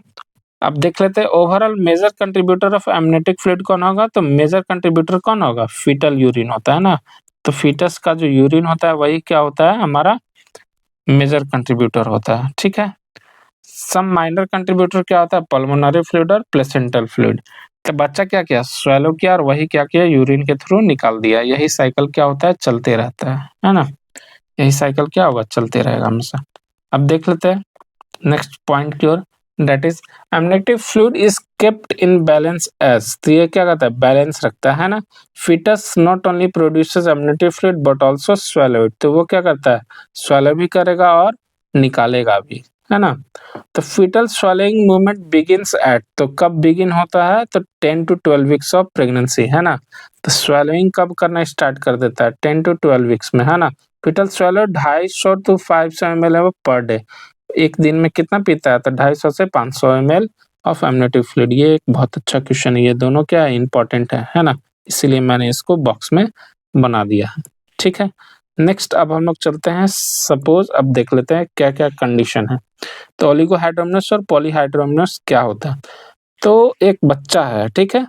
[SPEAKER 1] अब देख लेते हैं overall major contributor of amniotic fluid कौन होगा, तो मेजर कंट्रीब्यूटर कौन होगा, फीटल यूरिन होता है ना। तो फीटस का जो यूरिन होता है वही क्या होता है, हमारा मेजर कंट्रीब्यूटर होता है, ठीक है। सम माइनर कंट्रीब्यूटर क्या होता है, पल्मोनरी फ्लूइड और प्लेसेंटल फ्लूइड। तो बच्चा क्या किया, स्वेलो किया और वही क्या किया, यूरिन के थ्रू निकाल दिया। यही साइकिल क्या होता है, चलते रहता है ना। यही साइकिल क्या होगा, चलते रहेगा हमेशा। अब देख लेते हैं नेक्स्ट पॉइंट की ओर, that is amniotic fluid is kept in balance as. तो ये क्या करता है, बैलेंस रखता है ना। Fetus not only produces amniotic fluid but also swallow it. तो वो क्या करता है, स्वेलो भी करेगा और निकालेगा भी, है ना। तो fetal swallowing movement begins at, तो कब बिगिन होता है, तो 10 to 12 वीक्स ऑफ प्रेगनेंसी, है ना। तो स्वेलिंग कब करना स्टार्ट कर देता है, 10 to 12 वीक्स में, है ना। Fetal swallow 250 to 500 ml per day, एक दिन में कितना पीता है, तो 250 से 500 ml ऑफ एमनियोटिक फ्लूइड। ये एक बहुत अच्छा क्वेश्चन है, ये दोनों क्या है, इंपॉर्टेंट है ना, इसीलिए मैंने इसको बॉक्स में बना दिया है, ठीक है। नेक्स्ट अब हम लोग चलते हैं, सपोज अब देख लेते हैं क्या क्या कंडीशन है। तो ओलिगोहाइड्रोमनस और पॉलीहाइड्रोमनस क्या होता है, तो एक बच्चा है, ठीक है।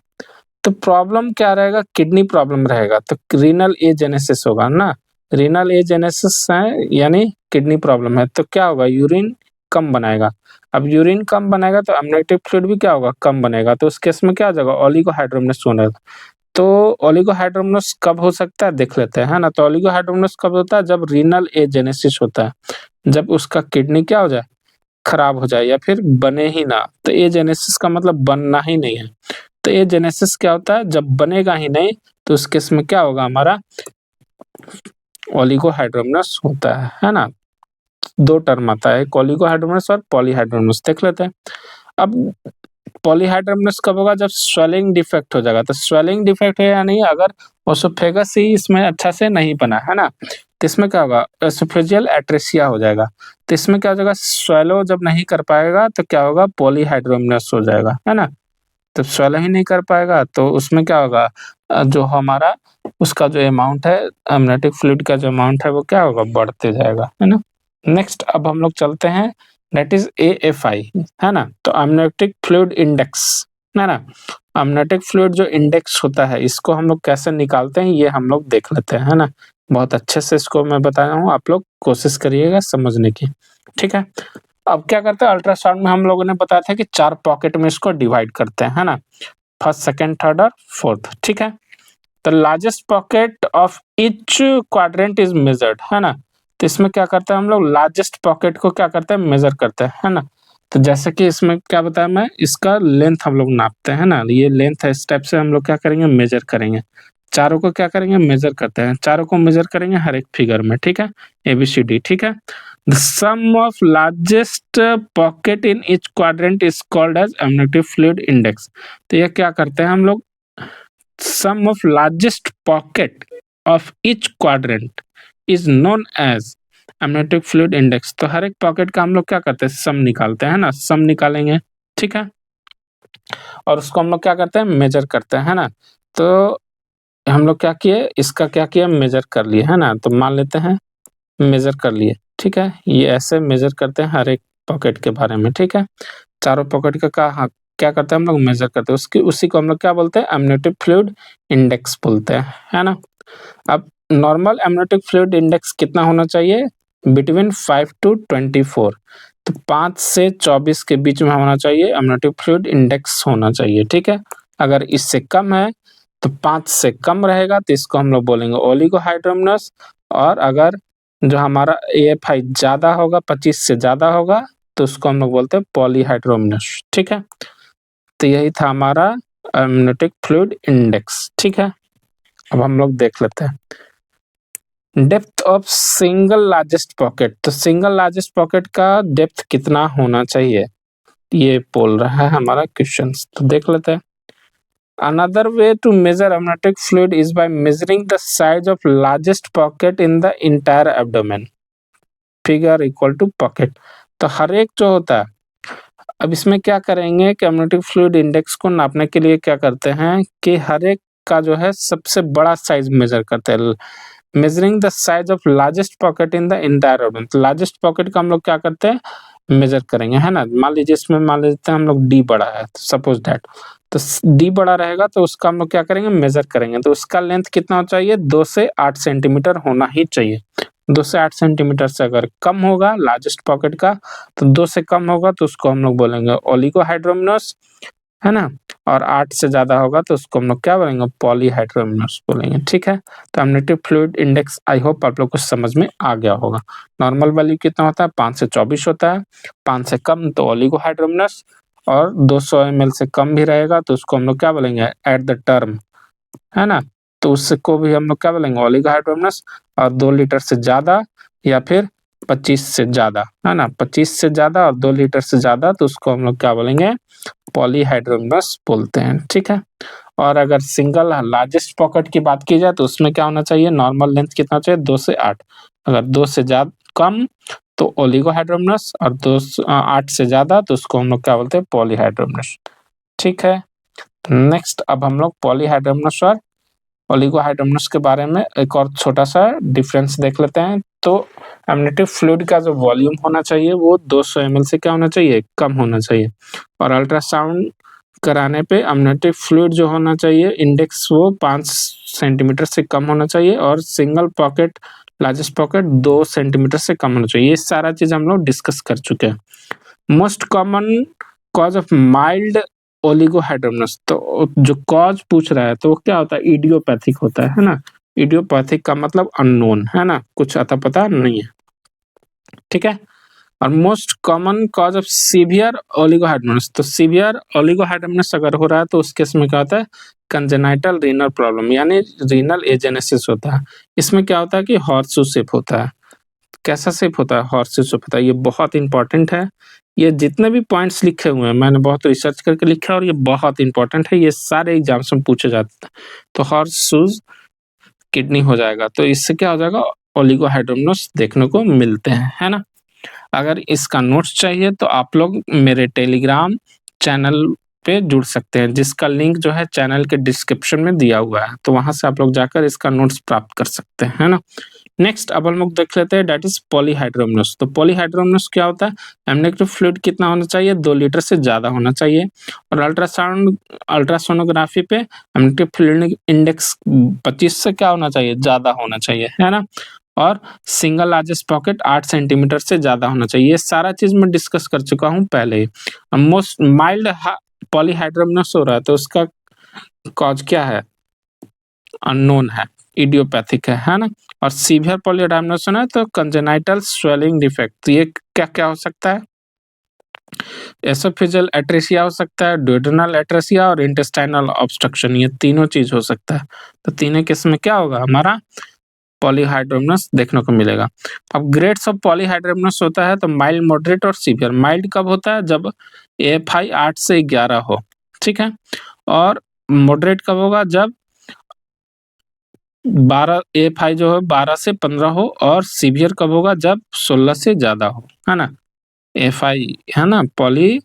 [SPEAKER 1] तो प्रॉब्लम क्या रहेगा, किडनी प्रॉब्लम रहेगा, तो रीनल एजेनेसिस होगा ना, रीनल एजेनेसिस है यानी किडनी प्रॉब्लम है। तो क्या होगा, यूरिन कम बनाएगा। अब यूरिन कम बनाएगा तो अमनियोटिक फ्लूइड भी क्या होगा, कम बनेगा। तो उस केस में क्या हो जाएगा, ओलिगोहाइड्रोमनस होने लगेगा। तो ओलिगोहाइड्रोमनस कब हो सकता है देख लेते हैं, है ना। तो ओलिगोहाइड्रोमनस कब होता है, जब रीनल एजेनेसिस होता है, जब उसका किडनी क्या हो जाए, खराब हो जाए या फिर बने ही ना। तो एजेनेसिस का मतलब बनना ही नहीं है। तो एजेनेसिस क्या होता है, जब बनेगा ही नहीं तो उस केस में क्या होगा, हमारा ओलिगोहाइड्रोमनस होता है ना। दो टर्म आता है, एक ओलिगोहाइड्रोमनस और पॉलीहाइड्रोमनस। देख लेते हैं। अब पॉलीहाइड्रोमनस कब होगा, जब स्वेलिंग डिफेक्ट हो जाएगा। तो स्वेलिंग डिफेक्ट है या नहीं, अगर ओसोफेगस ही इसमें अच्छा से नहीं बना है ना, तो इसमें क्या होगा, एसोफेजियल एट्रेसिया हो जाएगा। तो इसमें क्या हो जाएगा, स्वेलो जब नहीं कर पाएगा तो क्या होगा, पॉलीहाइड्रोमनस हो जाएगा, है ना। तो स्वेलो ही नहीं कर पाएगा तो उसमें क्या होगा, जो हमारा उसका जो अमाउंट है, अमनियोटिक फ्लूइड का जो अमाउंट है वो क्या होगा, बढ़ते जाएगा, है ना। नेक्स्ट अब हम लोग चलते हैं, दैट इज AFI, है ना। तो अमनियोटिक फ्लूइड इंडेक्स, है ना। अमनियोटिक फ्लूइड जो इंडेक्स होता है, इसको हम लोग कैसे निकालते हैं ये हम लोग देख लेते हैं, है ना। बहुत अच्छे से इसको मैं बताया हूँ, आप लोग कोशिश करिएगा समझने की, ठीक है। अब क्या करते हैं, अल्ट्रासाउंड में हम लोगों ने बताया था कि 4 पॉकेट में इसको डिवाइड करते हैं, है ना। फर्स्ट, सेकंड, थर्ड और फोर्थ, ठीक है। The largest pocket of each quadrant is measured, है ना। तो इसमें क्या करते हैं हम लोग, लार्जेस्ट पॉकेट को क्या करते हैं, मेजर करते हैं, है ना। तो जैसे कि इसमें क्या बताया मैं, इसका लेंथ हम लोग नापते हैं ना, ये लेंथ है, इस टाइप से हम लोग क्या करेंगे, मेजर करेंगे। चारों को क्या करेंगे, मेजर करते हैं, चारों को मेजर करेंगे हर एक फिगर में, ठीक है, ABCD, ठीक है। The sum of largest pocket in each quadrant is called as amniotic fluid index. तो ये क्या करते हैं हम लोग, sum of largest pocket of each quadrant is known as amniotic fluid index। तो हर एक पॉकेट का हम लोग क्या करते हैं, सम निकालते हैं ना, सम निकालेंगे, ठीक है। और उसको हम लोग क्या करते हैं, मेजर करते हैं, है ना। तो हम लोग क्या किए, इसका क्या किया, मेजर कर लिए, है ना। तो मान लेते हैं मेजर कर लिए, ठीक है। ये ऐसे मेजर करते हैं हर एक पॉकेट के बारे में, ठीक है। चारों पॉकेट का क्या करते हैं हम लोग, मेजर करते हैं, उसकी उसी को हम लोग क्या बोलते हैं, अमनियोटिक फ्लूइड इंडेक्स बोलते हैं, है ना। अब नॉर्मल अमनियोटिक फ्लूइड इंडेक्स कितना होना चाहिए, बिटवीन 5 to 24। तो 5 से 24 के बीच में होना चाहिए, अमनियोटिक फ्लूइड इंडेक्स होना चाहिए, ठीक है। अगर इससे कम है तो 5 से कम रहेगा तो इसको हम लोग बोलेंगे ओलिगोहाइड्रोमनस। और अगर जो हमारा AFI ज्यादा होगा, 25 से ज्यादा होगा, तो उसको हम लोग बोलते हैं पॉलीहाइड्रोमनस, ठीक है। तो यही था हमारा अमनियोटिक फ्लूइड इंडेक्स, ठीक है। अब हम लोग देख लेते हैं depth of single largest pocket. तो सिंगल लार्जेस्ट पॉकेट का डेप्थ कितना होना चाहिए, ये बोल रहा है हमारा क्वेश्चन। तो देख लेते हैं। Another way to measure amniotic fluid is by measuring the size of largest pocket in the entire abdomen. Figure equal to pocket। तो हर एक जो होता है, अब इसमें क्या करेंगे कि अमनियोटिक फ्लूइड इंडेक्स को नापने के लिए क्या करते हैं कि हर एक का जो है सबसे बड़ा साइज मेजर करते हैं। Measuring the size of largest pocket in the entire abdomen. तो लार्जेस्ट पॉकेट का हम लोग क्या करते हैं, मेजर करेंगे, है ना। मान लीजिए इसमें मान लेते हैं हम लोग D बड़ा है, सपोज दैट। तो D बड़ा रहेगा तो उसका हम लोग क्या करेंगे, मेजर करेंगे। तो उसका लेंथ कितना चाहिए, 2 से 8 सेंटीमीटर होना ही चाहिए। 2 से 8 सेंटीमीटर से अगर कम होगा लार्जेस्ट पॉकेट का, तो 2 से कम होगा तो उसको हम लोग बोलेंगे ओलिगोहाइड्रोमनस, है ना। और 8 से ज्यादा होगा तो उसको हम लोग क्या बोलेंगे, पॉलीहाइड्रोमनस बोलेंगे, ठीक है। तो अमनियोटिक फ्लूइड इंडेक्स आई होप आप लोग को समझ में आ गया होगा। नॉर्मल वैल्यू कितना होता है, 5 से 24 होता है। 5 से कम तो ओलिगोहाइड्रोमनस, और 200 ml से कम भी रहेगा तो उसको हम लोग क्या बोलेंगे, एट द टर्म, है ना। तो उसको भी हम लोग क्या बोलेंगे, ओलिगोहाइड्रोमनस। और 2 लीटर से ज्यादा या फिर 25 से ज्यादा, है ना, 25 से ज्यादा और 2 लीटर से ज्यादा तो उसको हम लोग क्या बोलेंगे, पॉलीहाइड्रोमनस बोलते हैं, ठीक है। और अगर सिंगल लार्जेस्ट पॉकेट की बात की जाए तो उसमें क्या होना चाहिए, नॉर्मल लेंथ कितना चाहिए, 2 से 8। अगर 2 से ज्यादा कम तो ओलिगोहाइड्रोमनस, और 8 से ज्यादा तो उसको हम लोग क्या बोलते हैं, पॉलीहाइड्रोमनस, ठीक है। नेक्स्ट अब हम लोग पॉलीहाइड्रोमनस और ओलिगोहाइड्रोमनस के बारे में एक और छोटा सा डिफरेंस देख लेते हैं। तो अमनियोटिक फ्लूइड का जो वॉल्यूम होना चाहिए वो 200 ml से क्या होना चाहिए, कम होना चाहिए। और अल्ट्रासाउंड कराने पे अमनियोटिक फ्लूइड जो होना चाहिए इंडेक्स, वो 5 सेंटीमीटर से कम होना चाहिए। और single pocket largest pocket 2 centimetre से कम होना चाहिए। ये सारा चीज हम लोग डिस्कस कर चुके हैं। Most common cause of mild oligohydramnios, तो जो कॉज पूछ रहा है तो वो क्या होता है, इडियोपैथिक होता है ना। इडियोपैथिक का मतलब अननोन है ना, कुछ अता पता नहीं है, ठीक है। और most common cause of severe oligohydramnios, तो सीवियर ओलिगोहाइड्रोमनस अगर हो रहा है तो उस केस में क्या होता है, कंजेनाइटल रीनल प्रॉब्लम यानी रीनल एजेनेसिस होता है। इसमें क्या होता है कि हॉर्सशू शेप होता है। कैसा शेप होता है, हॉर्सशू शेप होता है। ये बहुत इंपॉर्टेंट है। ये जितने भी पॉइंट्स लिखे हुए हैं मैंने बहुत रिसर्च करके लिखा है और ये बहुत इंपॉर्टेंट है, ये सारे एग्जाम्स में पूछे जाते हैं। तो हॉर्सशूज किडनी हो जाएगा, तो इससे क्या हो जाएगा, ओलिगोहाइड्रोमनस देखने को मिलते हैं, है ना। अगर इसका नोट्स चाहिए तो आप लोग मेरे टेलीग्राम चैनल पे जुड़ सकते हैं, जिसका लिंक जो है चैनल के डिस्क्रिप्शन में दिया हुआ है, तो वहां से आप लोग जाकर इसका नोट्स प्राप्त कर सकते हैं, है ना। नेक्स्ट अब हम लोग देख लेते हैं, डेट इज पॉलीहाइड्रोमनस। तो पॉलीहाइड्रोमनस क्या होता है, एमनेटिव फ्लूइड कितना होना चाहिए, 2 लीटर से ज्यादा होना चाहिए। और अल्ट्रासोनोग्राफी पे एमनेटिव फ्लूइड इंडेक्स 25 से क्या होना चाहिए, ज्यादा होना चाहिए, है ना। और सिंगल लार्जेस्ट पॉकेट 8 सेंटीमीटर से ज्यादा होना चाहिए। ये सारा चीज मैं डिस्कस कर चुका हूँ पहले ही। मोस्ट माइल्ड पॉलीहाइड्रोमनस हो रहा है तो उसका कॉज क्या है, अननोन है, इडियोपैथिक है ना। और सीवियर पॉलीहाइड्रोमनस है तो कंजेनाइटल स्वेलिंग डिफेक्ट, ये क्या क्या हो सकता है, एसोफेजियल एट्रेसिया हो सकता है, ड्यूडेनल एट्रेसिया और इंटेस्टाइनल ऑब्स्ट्रक्शन, ये तीनों चीज हो सकता है। तो तीनों केस में क्या होगा, हमारा पॉलीहाइड्रोमनस देखने को मिलेगा। अब ग्रेड्स ऑफ पॉलीहाइड्रोमनस होता है तो माइल्ड, मॉडरेट और सीवियर। माइल्ड कब होता है, जब AFI 8 से 11 हो, ठीक है। और मॉडरेट कब होगा, जब 12 AFI जो है 12 से 15 हो। और सीवियर कब होगा, जब 16 से ज्यादा हो, है ना। AFI है ना, पॉली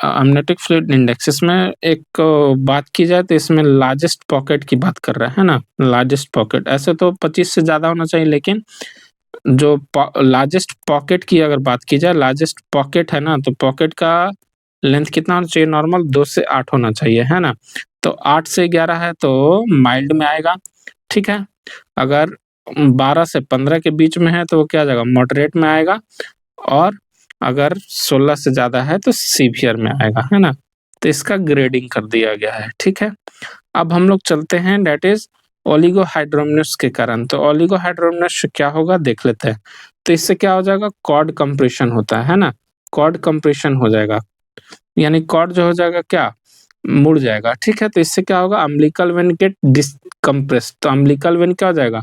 [SPEAKER 1] अमनेटिक फ्लूइड इंडेक्स। इसमें एक बात की जाए तो इसमें लार्जेस्ट पॉकेट की बात कर रहा है ना, लार्जेस्ट पॉकेट। ऐसे तो 25 से ज्यादा होना चाहिए, लेकिन जो लार्जेस्ट पॉकेट की अगर बात की जाए, लार्जेस्ट पॉकेट है ना, तो पॉकेट का लेंथ कितना होना चाहिए, नॉर्मल 2 से 8 होना चाहिए, है ना। तो 8 से 11 है तो माइल्ड में आएगा, ठीक है। अगर 12 से 15 के बीच में है तो वो क्या आ जाएगा, मॉडरेट में आएगा। और अगर 16 से ज्यादा है तो सीवियर में आएगा, है ना। तो इसका ग्रेडिंग कर दिया गया है, ठीक है। अब हम लोग चलते हैं, डेट इज ओलिगोहाइड्रोमनस के कारण। तो ओलिगोहाइड्रोमनस क्या होगा देख लेते हैं। तो इससे क्या हो जाएगा, कॉर्ड कंप्रेशन होता है ना, कॉर्ड कंप्रेशन हो जाएगा, यानी कॉर्ड जो हो जाएगा क्या, मुड़ जाएगा, ठीक है। तो इससे क्या होगा, अम्बिलिकल वेन गेट डिसकम्प्रेस्ड। तो अम्बिलिकल वेन क्या हो जाएगा,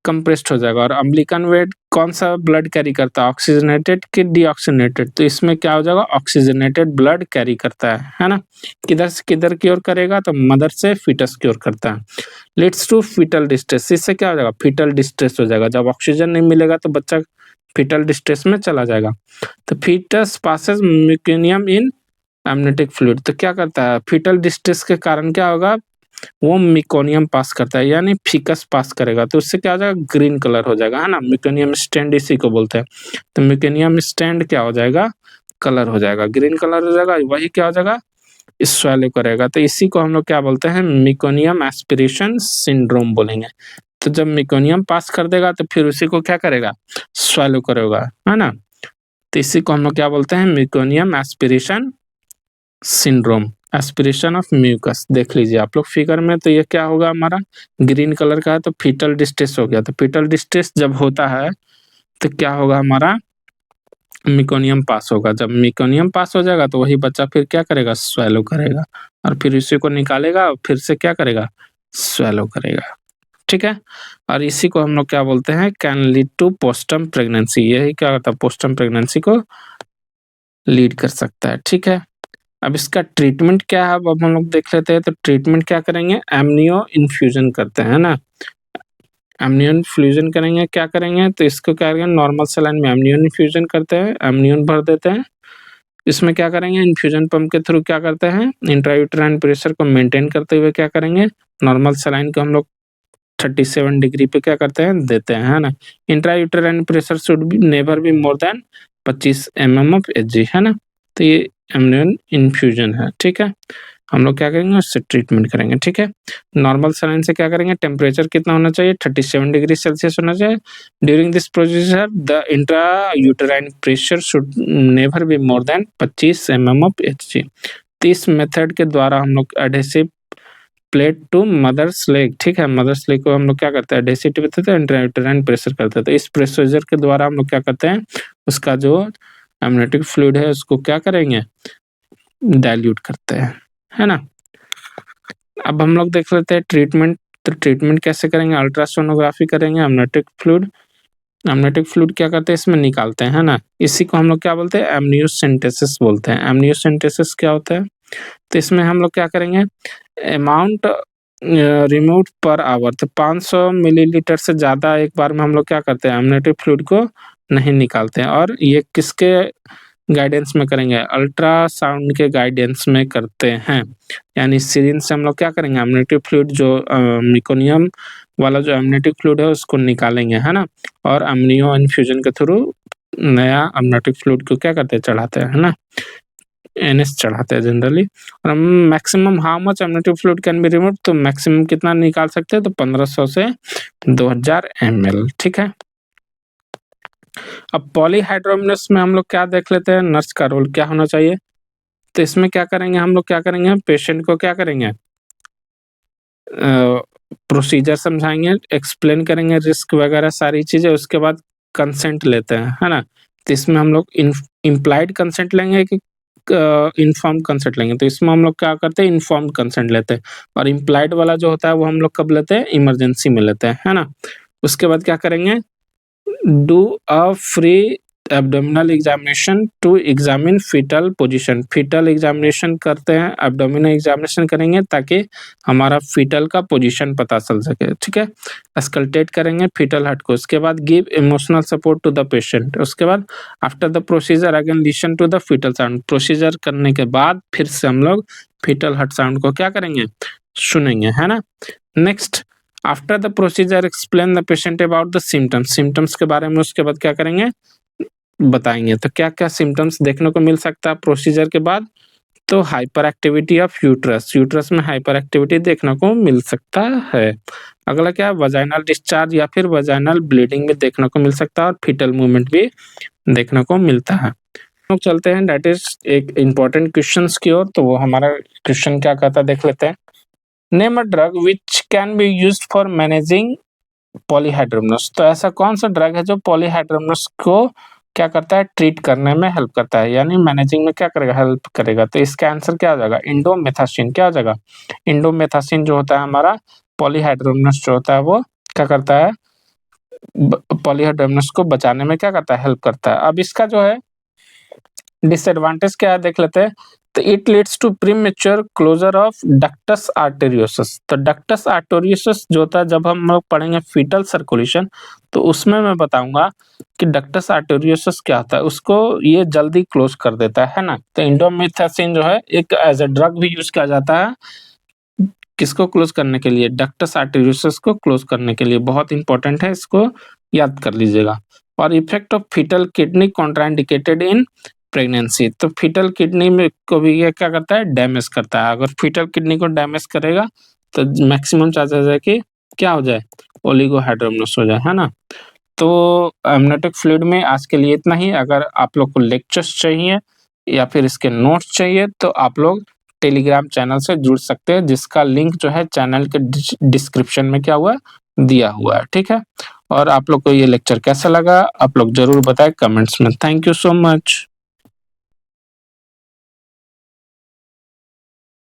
[SPEAKER 1] कंप्रेस्ड हो जाएगा। और अम्बिलिकल वेन कौन सा ब्लड कैरी करता है, ऑक्सीजनेटेड कि डीऑक्सीजनेटेड, तो इसमें क्या हो जाएगा, ऑक्सीजनेटेड ब्लड कैरी करता है ना। किधर से किधर की ओर करेगा, तो मदर से फीटस की ओर करता है। लीड्स टू फीटल डिस्ट्रेस, इससे क्या हो जाएगा, फीटल डिस्ट्रेस हो जाएगा। जब ऑक्सीजन नहीं मिलेगा तो बच्चा फीटल डिस्ट्रेस में चला जाएगा। तो फीटस पासेस म्यूकेनियम इन एमनेटिक फ्लूइड, तो क्या करता है, फीटल डिस्ट्रेस के कारण क्या होगा, वो मिकोनियम पास करता है, यानी फीकस पास करेगा। तो उससे क्या हो जाएगा, ग्रीन कलर हो जाएगा, है ना। मिकोनियम स्टैंड इसी को बोलते हैं। तो मिकोनियम स्टैंड क्या हो जाएगा, कलर हो जाएगा, ग्रीन कलर हो जाएगा। वही क्या हो जाएगा, स्वैलो करेगा। तो इसी को हम लोग क्या बोलते हैं, मिकोनियम एस्पिरेशन सिंड्रोम बोलेंगे। तो जब मिकोनियम पास कर देगा तो फिर उसी को क्या करेगा, स्वैलो करेगा, है ना। तो इसी को हम लोग क्या बोलते हैं, meconium aspiration syndrome, aspiration of mucus. देख लीजिए आप लोग फिगर में, तो ये क्या होगा, हमारा ग्रीन कलर का है तो फीटल डिस्ट्रेस हो गया। तो फीटल डिस्ट्रेस जब होता है तो क्या होगा, हमारा मिकोनियम पास होगा। जब मिकोनियम पास हो जाएगा तो वही बच्चा फिर क्या करेगा, स्वैलो करेगा। और फिर इसी को निकालेगा और फिर से क्या करेगा, स्वैलो करेगा, ठीक है। और इसी को हम लोग क्या बोलते हैं, कैन लीड टू पोस्टम प्रेगनेंसी। यही क्या होता है, पोस्टम प्रेगनेंसी को लीड कर सकता है, ठीक है। अब इसका ट्रीटमेंट क्या है, अब हम लोग देख लेते हैं। तो ट्रीटमेंट क्या करेंगे, एमनियो इन्फ्यूजन करते हैं ना, एमनियन इन्फ्यूजन करेंगे। क्या करेंगे, तो इसको क्या करेंगे, नॉर्मल सलाइन में एमनियन इन्फ्यूजन करते हैं, एमनियन भर देते हैं। इसमें क्या करेंगे, इन्फ्यूजन पंप के थ्रू क्या करते हैं, इंट्रायूटेराइन प्रेशर को मेंटेन करते हुए क्या करेंगे, नॉर्मल सलाइन को हम लोग 37 डिग्री पे क्या करते हैं, देते हैं, है ना। Intrauterine pressure should be never be more than 25 mm of Hg, है ना। तो ये एमनियन इन्फ्यूजन है, ठीक है। हम लोग क्या करेंगे, उससे ट्रीटमेंट करेंगे, ठीक है। नॉर्मल सलाइन से क्या करेंगे, टेम्परेचर कितना होना चाहिए, 37 डिग्री सेल्सियस होना चाहिए। During this procedure the intra uterine pressure should never be more than 25 mm of Hg। तो इस मेथड के द्वारा हम लोग adhesive plate to mother's leg, ठीक है, मदर्स लेग को हम लोग क्या करते हैं, एडहेसिव देते हैं, इंट्रायूटेराइन प्रेशर करते हैं। तो इस प्रोसीजर के द्वारा हम लोग क्या करते हैं, उसका जो एमनियोटिक फ्लूइड है उसको क्या करेंगे, डाइल्यूट करते हैं, है ना। अब हम लोग देख लेते हैं ट्रीटमेंट। तो ट्रीटमेंट कैसे करेंगे, अल्ट्रासोनोग्राफी करेंगे। एमनियोटिक फ्लूइड क्या करते हैं, इसमें निकालते हैं, है ना। इसी को हम लोग क्या बोलते हैं, एमनियोसेंटेसिस बोलते हैं। एमनियोसेंटेसिस क्या होता है, तो इसमें हम लोग क्या करेंगे, अमाउंट रिमूव पर आवर, तो 500 मिलीलीटर से ज़्यादा एक बार में हम लोग क्या करते हैं, एमनियोटिक फ्लूइड को नहीं निकालते हैं। और ये किसके गाइडेंस में करेंगे, अल्ट्रासाउंड के गाइडेंस में करते हैं। यानी सिरिंज से हम लोग क्या करेंगे, एमनियोटिक फ्लूइड जो मेकोनियम वाला जो एमनियोटिक फ्लूइड है उसको निकालेंगे, है ना। और एमनियो इन्फ्यूजन के थ्रू नया एमनियोटिक फ्लूइड को क्या करते हैं, चढ़ाते हैं, है ना। एनएस चढ़ाते हैं जनरली। और हम maximum how much amniotic fluid can be remove, तो मैक्सिमम कितना निकाल सकते हैं, तो 1500 से 2000 ml, ठीक है। अब पॉलीहाइड्रोमिनस में हम लोग क्या देख लेते हैं, नर्स का रोल क्या होना चाहिए। तो इसमें क्या करेंगे, हम लोग क्या करेंगे, पेशेंट को क्या करेंगे, प्रोसीजर समझाएंगे, एक्सप्लेन करेंगे रिस्क वगैरह सारी चीजें, उसके बाद कंसेंट लेते हैं, है ना। तो इसमें हम लोग इम्प्लाइड कंसेंट लेंगे कि इन्फॉर्म कंसेंट लेंगे। तो इसमें हम लोग क्या करते हैं, इन्फॉर्म कंसेंट लेते हैं। और इम्प्लाइड वाला जो होता है वो हम लोग कब लेते हैं, इमरजेंसी में लेते हैं, है ना। उसके बाद क्या करेंगे, do a free abdominal examination to examine fetal position. Fetal examination करते हैं, एब्डोमिनल एग्जामिनेशन करेंगे ताकि हमारा फीटल का पोजीशन पता चल सके, ठीक है। स्कल्टेट करेंगे फीटल हार्ट को। उसके बाद give emotional support to the patient. उसके बाद after the procedure again listen to the fetal sound. Procedure करने के बाद फिर से हम लोग फीटल हार्ट साउंड को क्या करेंगे, सुनेंगे, है ना। Next, after the procedure explain the patient about the symptoms. Symptoms के बारे में उसके बाद क्या करेंगे, बताएंगे। तो क्या क्या सिम्टम्स देखने को मिल सकता है प्रोसीजर के बाद, तो hyper activity of uterus, uterus में हाइपर एक्टिविटी देखने को मिल सकता है। अगला क्या, वजाइनल डिस्चार्ज या फिर वजाइनल ब्लीडिंग भी देखने को मिल सकता है, और फीटल मूवमेंट भी देखने को मिलता है। लोग चलते हैं दैट इज एक इम्पोर्टेंट क्वेश्चंस की ओर। तो वो हमारा क्वेश्चन क्या कहता है देख लेते हैं। Name a drug which can be used for managing polyhydramnios. तो ऐसा कौन सा ड्रग है जो पॉलीहाइड्रोमिनस को क्या करता है, ट्रीट करने में हेल्प करता है, यानी मैनेजिंग में क्या करेगा, हेल्प करेगा। तो इसका आंसर क्या हो जाएगा, इंडोमेथासिन। क्या हो जाएगा, इंडोमेथासिन जो होता है हमारा पॉलीहाइड्रोमिनस जो होता है वो क्या करता है, पॉलीहाइड्रोमिनस को बचाने में क्या करता है, हेल्प करता है। अब इसका जो है डिसएडवांटेज क्या है देख लेते हैं। तो it leads to premature closure of ductus arteriosus. तो डक्टस आर्टेरियोसस जो होता है, जब हम लोग पढ़ेंगे फीटल सर्कुलेशन तो उसमें मैं बताऊंगा कि डक्टस आर्टेरियोसस क्या होता है, उसको ये जल्दी क्लोज कर देता है ना। तो इंडोमेथासिन जो है एक एज अ ड्रग भी यूज किया जाता है, किसको क्लोज करने के लिए, डक्टस आर्टेरियोसस को क्लोज करने के लिए। बहुत इंपॉर्टेंट है, इसको याद कर लीजिएगा। और effect of fetal kidney contraindicated in pregnancy. तो फीटल किडनी में को भी ये क्या करता है, डैमेज करता है। अगर फीटल किडनी को डैमेज करेगा तो मैक्सिमम चांसेस है कि क्या हो जाए, ओलिगोहाइड्रोमिनस हो जाए, है ना। तो एमनियोटिक फ्लूइड में आज के लिए इतना ही। अगर आप लोग को लेक्चर्स चाहिए या फिर इसके नोट्स चाहिए तो आप लोग टेलीग्राम चैनल से जुड़ सकते हैं, जिसका लिंक जो है चैनल के डिस्क्रिप्शन में क्या हुआ दिया हुआ है, ठीक है। और आप लोग को ये लेक्चर कैसा लगा आप लोग जरूर बताएं कमेंट्स में। Thank you so much.